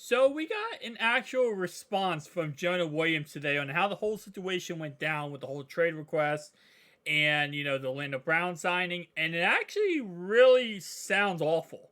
So we got an actual response from Jonah Williams today on how the whole situation went down with the whole trade request and the Orlando Brown signing, and it actually really sounds awful.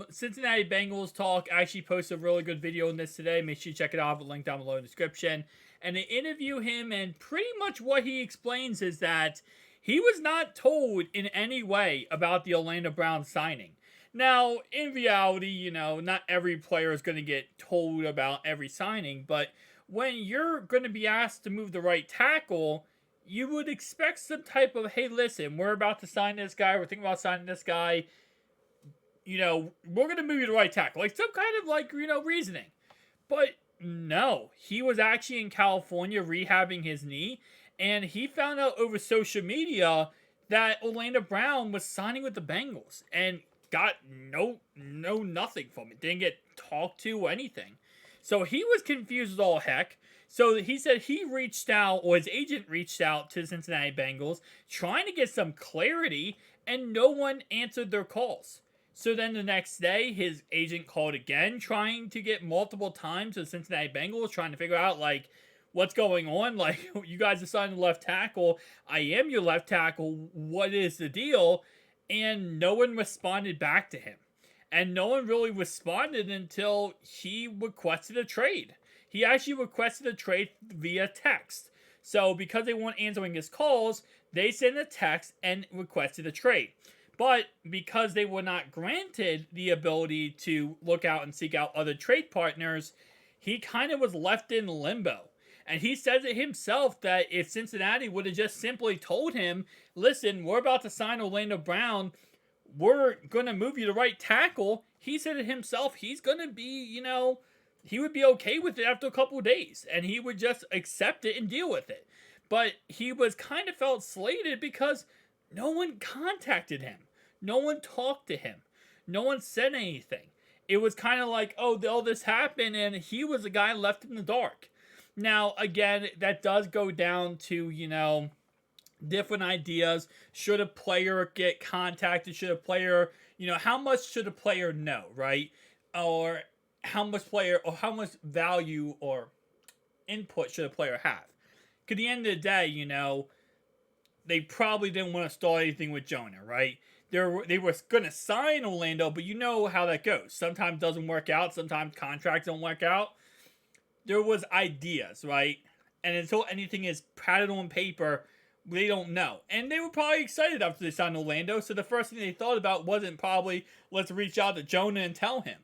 Cincinnati Bengals Talk actually posted a really good video on this today. Make sure you check it out. I have a link down below in the description. And they interview him, and pretty much what he explains is that he was not told in any way about the Orlando Brown signing. Now, in reality, not every player is going to get told about every signing, but when you're going to be asked to move the right tackle, you would expect some type of, hey, listen, we're about to sign this guy, we're thinking about signing this guy, we're going to move you to right tackle. Like some kind of reasoning. But no, he was actually in California rehabbing his knee, and he found out over social media that Orlando Brown was signing with the Bengals and got nothing from it. Didn't get talked to or anything. So he was confused as all heck. So he said he reached out, or his agent reached out to the Cincinnati Bengals, trying to get some clarity, and no one answered their calls. So then the next day, his agent called again, trying to get multiple times to the Cincinnati Bengals, trying to figure out, what's going on? Like, you guys assigned the left tackle. I am your left tackle. What is the deal? And no one responded back to him. And no one really responded until he requested a trade. He actually requested a trade via text. So because they weren't answering his calls, they sent a text and requested a trade. But because they were not granted the ability to look out and seek out other trade partners, he kind of was left in limbo. And he says it himself that if Cincinnati would have just simply told him, listen, we're about to sign Orlando Brown, we're going to move you to right tackle, he said it himself, he's going to be, he would be okay with it after a couple of days. And he would just accept it and deal with it. But he was kind of felt slated because no one contacted him. No one talked to him. No one said anything. It was kind of like, oh, all this happened, and he was the guy left in the dark. Now, again, that does go down to, different ideas. Should a player get contacted? Should a player, how much should a player know, right? Or how much value or input should a player have? Because at the end of the day, they probably didn't want to start anything with Jonah, right? They were going to sign Orlando, but you know how that goes. Sometimes it doesn't work out. Sometimes contracts don't work out. There was ideas, right? And until anything is padded on paper, they don't know. And they were probably excited after they signed Orlando, so the first thing they thought about wasn't probably, let's reach out to Jonah and tell him.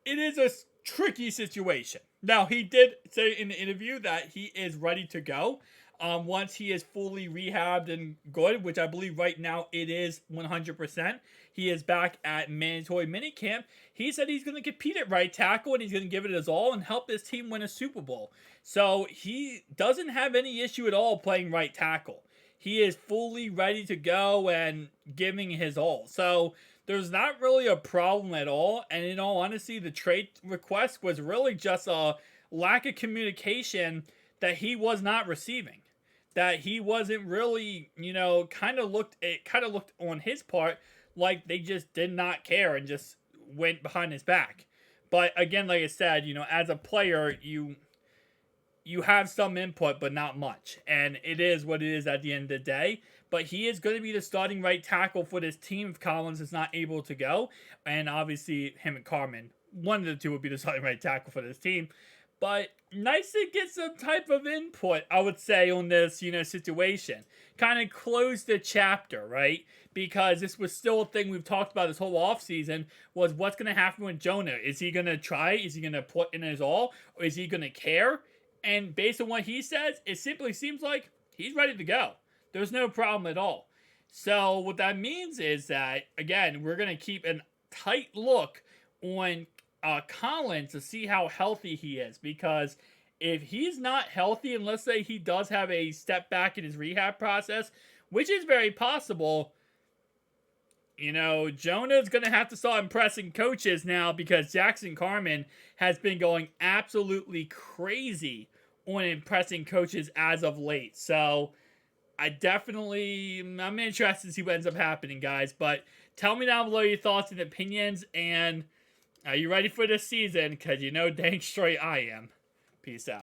It is a tricky situation. Now, he did say in the interview that he is ready to go. Once he is fully rehabbed and good, which I believe right now it is 100%, he is back at mandatory minicamp. He said he's going to compete at right tackle and he's going to give it his all and help his team win a Super Bowl. So he doesn't have any issue at all playing right tackle. He is fully ready to go and giving his all. So there's not really a problem at all. And in all honesty, the trade request was really just a lack of communication that he was not receiving. That he wasn't really, kind of looked on his part like they just did not care and just went behind his back. But again, like I said, as a player, you have some input, but not much. And it is what it is at the end of the day. But he is going to be the starting right tackle for this team if Collins is not able to go. And obviously, him and Carmen, one of the two would be the starting right tackle for this team. But nice to get some type of input, I would say, on this, situation. Kind of close the chapter, right? Because this was still a thing we've talked about this whole offseason, was what's going to happen with Jonah. Is he going to try? Is he going to put in his all? Or is he going to care? And based on what he says, it simply seems like he's ready to go. There's no problem at all. So what that means is that, again, we're going to keep a tight look on Collins to see how healthy he is, because if he's not healthy, and let's say he does have a step back in his rehab process, which is very possible, Jonah's going to have to start impressing coaches now, because Jackson Carman has been going absolutely crazy on impressing coaches as of late. So I'm interested to see what ends up happening, guys. But tell me down below your thoughts and opinions, and Are you ready for this season? Because you know dang straight I am. Peace out.